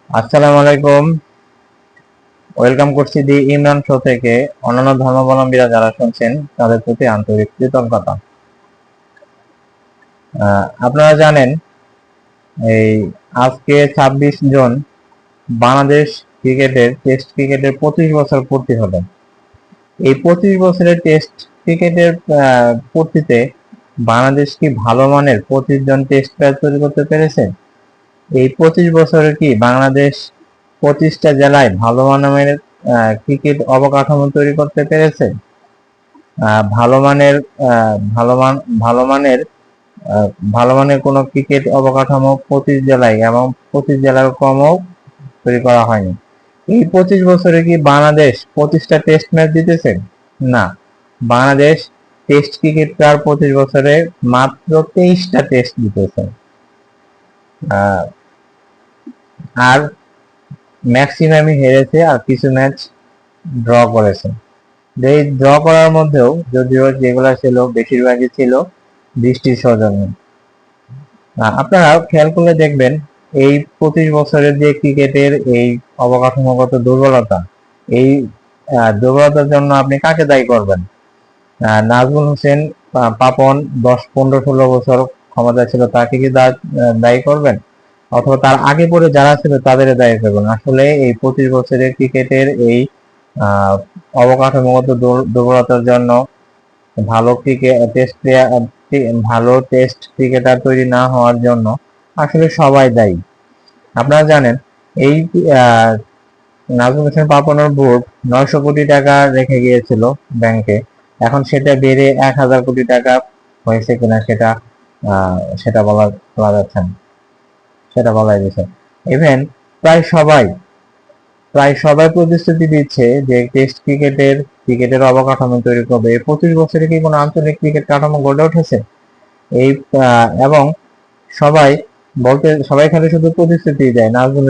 আসসালামু আলাইকুম। ওয়েলকাম করছি দি ইমরান শো থেকে। অন্যান্য ধর্মাবলম্বীরা যারা শুনছেন তাদের প্রতি আন্তরিক কৃতজ্ঞতা। আপনারা জানেন এই আজকে 26 জুন বাংলাদেশ ক্রিকেটের টেস্ট ক্রিকেটের 25 বছর পূর্তি হলো। এই 25 বছরের টেস্ট ক্রিকেটের পূর্তিতে বাংলাদেশ কি ভালো মানের 25 জন টেস্ট প্লেয়ার তৈরি করতে পেরেছে? এই 25 বছরে কি বাংলাদেশ 25টা জেলায় ভালো মানের ক্রিকেট অবকাঠামো তৈরি করতে পেরেছে? ভালো মানের ভালো মান ভালো মানের ভালো মানের কোনো ক্রিকেট অবকাঠামো 25 জেলায় এবং 25 জেলার কমও তৈরি করা হয়নি। এই 25 বছরে কি বাংলাদেশ 25টা টেস্ট ম্যাচ জিতেছে? না, বাংলাদেশ টেস্ট ক্রিকেট তার 25 বছরে মাত্র 23টা টেস্ট জিতেছে। আর ম্যাক্সিমামই হেরেছে আর কিছু ম্যাচ ড্র করেছে। এই ড্র করার মধ্যেও যদিও যেগুলো ছিল বেশিরভাগই ছিল বৃষ্টির সৌজন্যে। আপনারা খেয়াল করলে দেখবেন এই 25 বছরের যে ক্রিকেটের এই অবকাঠামোগত দুর্বলতা, এই দুর্বলতার জন্য আপনি কাকে দায়ী করবেন? নাজমুল হোসেন পাপন 10, 15, 16 বছর ক্ষমতা ছিল, তাকে কি দায়ী করবেন? অথবা তার আগে পরে যারা ছিল তাদের দায়ী করবেন? আসলে এই 25 বছরের ক্রিকেটের এই অবকাঠামোগত দুর্বলতার জন্য ভালো টেস্ট ক্রিকেটার তৈরি না হওয়ার জন্য আসলে সবাই দায়ী। আপনারা জানেন এই নাজমুল হোসেন পাপনের বোর্ড 900 কোটি টাকা রেখে গিয়েছিল ব্যাংকে, এখন সেটা বেড়ে 1000 কোটি টাকা হয়েছে কিনা সেটা বলা যাচ্ছে না, সেটা বলাই দিচ্ছে। ইভেন প্রায় সবাই প্রতিশ্রুতি দিচ্ছে যে টেস্ট ক্রিকেটের অবকাঠামো তৈরি করবে। 25 বছরে কি কোনো আঞ্চলিক ক্রিকেট কাঠামো গড়ে উঠেছে? এই এবং সবাই খালি শুধু প্রতিশ্রুতি দেয়। নাজমুল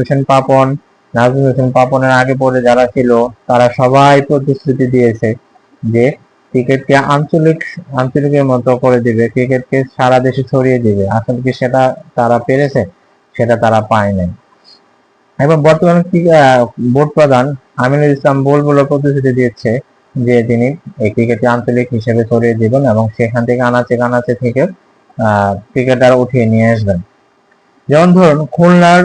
হোসেন পাপনের আগে পরে যারা ছিল তারা সবাই প্রতিশ্রুতি দিয়েছে যে ক্রিকেটকে আঞ্চলিকের মতো করে দিবে, ক্রিকেটকে সারা দেশে ছড়িয়ে দিবে। আসলে কি সেটা তারা পেরেছে? সেটা তারা পায় নাই। এবং বর্তমানে বোর্ড প্রধান আমিনুল ইসলাম বুলবুল প্রতিশ্রুতি দিচ্ছে যে তিনি এই ক্রিকেটকে আঞ্চলিক হিসেবে ছড়িয়ে দিবেন এবং সেখান থেকে আনাচে কানাচে থেকে ক্রিকেটার উঠিয়ে নিয়ে আসবেন। যেমন ধরুন, খুলনার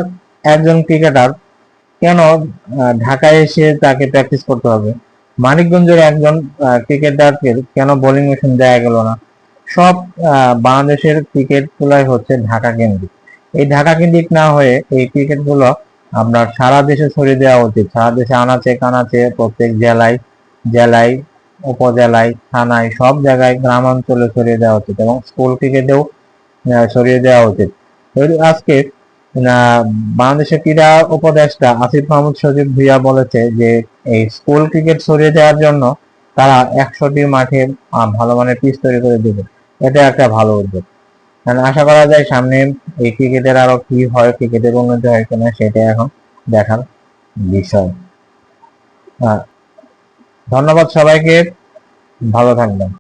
একজন ক্রিকেটার কেন ঢাকায় এসে তাকে প্র্যাকটিস করতে হবে? মানিকগঞ্জের একজন ক্রিকেটারকে কেন বোলিং মেশিন দেওয়া গেল না? সব বাংলাদেশের ক্রিকেট গুলাই হচ্ছে ঢাকা কেন্দ্রিক। এই ঢাকা কেন্দ্রিক না হয়ে এই ক্রিকেট গুলো আপনার সারা দেশে ছড়িয়ে দেওয়া উচিত। সারা দেশে আনাচে কানাচে প্রত্যেক জেলায় উপজেলায় থানায় সব জায়গায় গ্রামাঞ্চলে ছড়িয়ে দেওয়া উচিত এবং স্কুল ক্রিকেটেও ছড়িয়ে দেওয়া উচিত। আজকে বাংলাদেশের ক্রীড়া উপদেষ্টা আসিফ মাহমুদ সজীব ভুঁইয়া বলেছে যে এই স্কুল ক্রিকেট ছড়িয়ে দেওয়ার জন্য তারা 100টি মাঠে ভালো মানের পিচ তৈরি করে দেবে। এটা একটা ভালো উদ্যোগ। আশা করা যায় সামনে এই ক্রিকেটের আরো কি হয়, ক্রিকেটের উন্নতি হয় কিনা সেটা এখন দেখার বিষয়। ধন্যবাদ সবাইকে, ভালো থাকবেন।